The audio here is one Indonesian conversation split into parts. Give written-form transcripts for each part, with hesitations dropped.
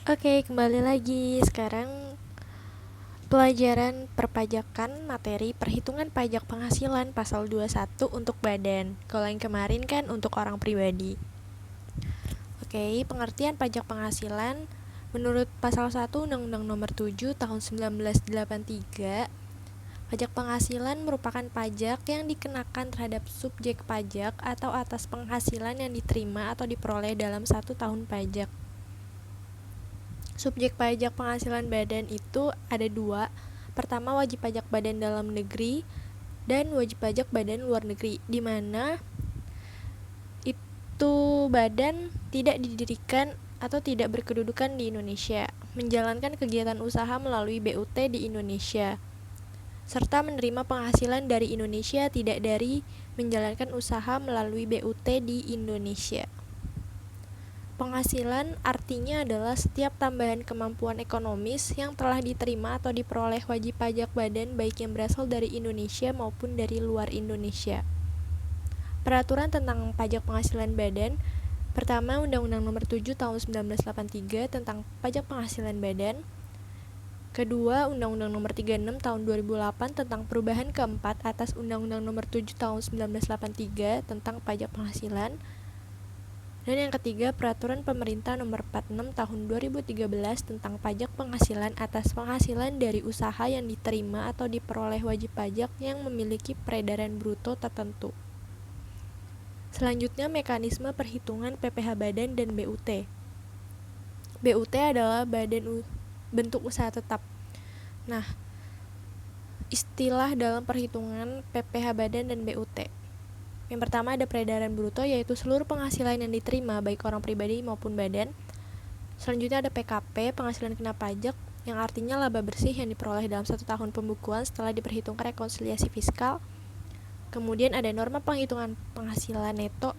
Oke, kembali lagi. Sekarang pelajaran perpajakan materi perhitungan pajak penghasilan pasal 21 untuk badan. Kalau yang kemarin kan untuk orang pribadi. Oke, pengertian pajak penghasilan menurut pasal 1 Undang-Undang Nomor 7 Tahun 1983, pajak penghasilan merupakan pajak yang dikenakan terhadap subjek pajak atau atas penghasilan yang diterima atau diperoleh dalam 1 tahun pajak. Subjek pajak penghasilan badan itu ada dua. Pertama, wajib pajak badan dalam negeri dan wajib pajak badan luar negeri, di mana itu badan tidak didirikan atau tidak berkedudukan di Indonesia, menjalankan kegiatan usaha melalui BUT di Indonesia, serta menerima penghasilan dari Indonesia tidak dari menjalankan usaha melalui BUT di Indonesia. Penghasilan artinya adalah setiap tambahan kemampuan ekonomis yang telah diterima atau diperoleh wajib pajak badan baik yang berasal dari Indonesia maupun dari luar Indonesia. Peraturan tentang pajak penghasilan badan. Pertama, Undang-Undang Nomor 7 Tahun 1983 tentang pajak penghasilan badan. Kedua, Undang-Undang Nomor 36 Tahun 2008 tentang perubahan keempat atas Undang-Undang Nomor 7 Tahun 1983 tentang pajak penghasilan. Dan yang ketiga, Peraturan Pemerintah Nomor 46 Tahun 2013 tentang pajak penghasilan atas penghasilan dari usaha yang diterima atau diperoleh wajib pajak yang memiliki peredaran bruto tertentu. Selanjutnya, mekanisme perhitungan PPh badan dan BUT. BUT adalah badan bentuk usaha tetap. Nah, istilah dalam perhitungan PPh badan dan BUT. Yang pertama ada peredaran bruto, yaitu seluruh penghasilan yang diterima baik orang pribadi maupun badan. Selanjutnya ada PKP, penghasilan kena pajak, yang artinya laba bersih yang diperoleh dalam 1 tahun pembukuan setelah diperhitungkan rekonsiliasi fiskal. Kemudian ada norma penghitungan penghasilan neto.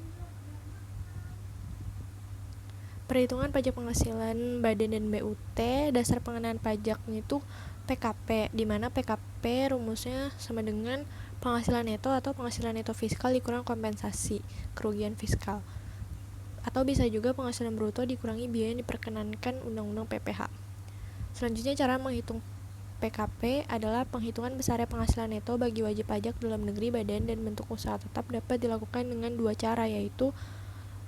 Perhitungan pajak penghasilan badan dan BUT, dasar pengenaan pajaknya itu PKP, di mana PKP rumusnya sama dengan penghasilan neto atau penghasilan neto fiskal dikurang kompensasi kerugian fiskal, atau bisa juga penghasilan bruto dikurangi biaya yang diperkenankan Undang-Undang PPh. Selanjutnya, cara menghitung PKP adalah penghitungan besarnya penghasilan neto bagi wajib pajak dalam negeri badan dan bentuk usaha tetap dapat dilakukan dengan dua cara, yaitu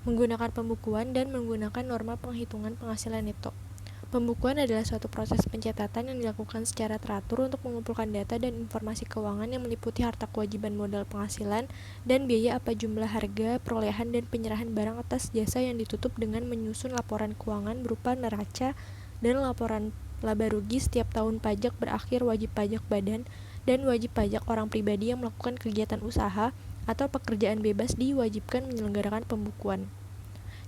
menggunakan pembukuan dan menggunakan norma penghitungan penghasilan neto. Pembukuan adalah suatu proses pencatatan yang dilakukan secara teratur untuk mengumpulkan data dan informasi keuangan yang meliputi harta kewajiban modal penghasilan dan biaya apa jumlah harga, perolehan, dan penyerahan barang atas jasa yang ditutup dengan menyusun laporan keuangan berupa neraca dan laporan laba rugi setiap tahun pajak berakhir wajib pajak badan dan wajib pajak orang pribadi yang melakukan kegiatan usaha atau pekerjaan bebas diwajibkan menyelenggarakan pembukuan.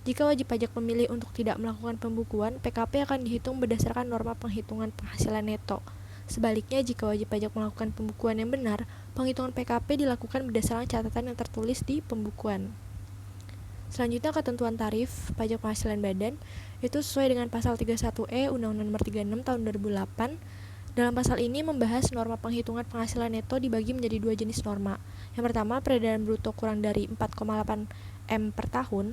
Jika wajib pajak memilih untuk tidak melakukan pembukuan, PKP akan dihitung berdasarkan norma penghitungan penghasilan neto. Sebaliknya, jika wajib pajak melakukan pembukuan yang benar, penghitungan PKP dilakukan berdasarkan catatan yang tertulis di pembukuan. Selanjutnya, ketentuan tarif pajak penghasilan badan itu sesuai dengan pasal 31E Undang-Undang Nomor 36 Tahun 2008. Dalam pasal ini membahas norma penghitungan penghasilan neto dibagi menjadi dua jenis norma. Yang pertama, peredaran bruto kurang dari 4,8 M per tahun.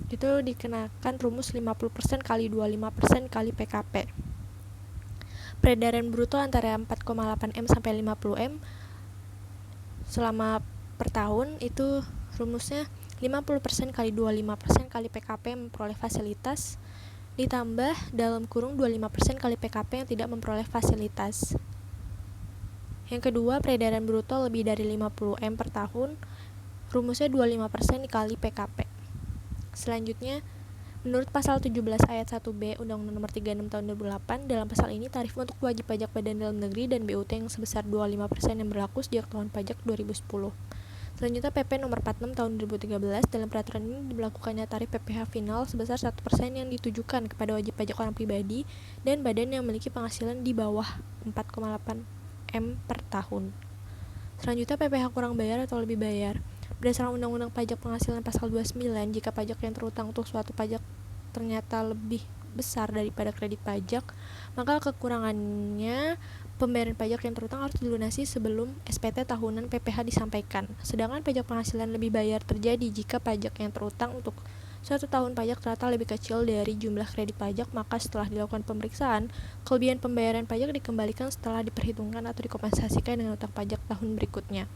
Itu dikenakan rumus 50% kali 25% kali PKP. Peredaran bruto antara 4,8 M sampai 50 M selama per tahun itu rumusnya 50% kali 25% kali PKP yang memperoleh fasilitas ditambah dalam kurung 25% kali PKP yang tidak memperoleh fasilitas. Yang kedua, peredaran bruto lebih dari 50 M per tahun, rumusnya 25% dikali PKP. Selanjutnya, menurut pasal 17 ayat 1B Undang-Undang Nomor 36 Tahun 2008, dalam pasal ini tarif untuk wajib pajak badan dalam negeri dan BUT yang sebesar 25% yang berlaku sejak tahun pajak 2010. Selanjutnya, PP Nomor 46 Tahun 2013, dalam peraturan ini diberlakukannya tarif PPh final sebesar 1% yang ditujukan kepada wajib pajak orang pribadi dan badan yang memiliki penghasilan di bawah 4,8 M per tahun. Selanjutnya, PPh kurang bayar atau lebih bayar. Berdasarkan Undang-Undang Pajak Penghasilan Pasal 29, jika pajak yang terutang untuk suatu pajak ternyata lebih besar daripada kredit pajak, maka kekurangannya pembayaran pajak yang terutang harus dilunasi sebelum SPT tahunan PPh disampaikan. Sedangkan pajak penghasilan lebih bayar terjadi jika pajak yang terutang untuk suatu tahun pajak ternyata lebih kecil dari jumlah kredit pajak, maka setelah dilakukan pemeriksaan, kelebihan pembayaran pajak dikembalikan setelah diperhitungkan atau dikompensasikan dengan utang pajak tahun berikutnya.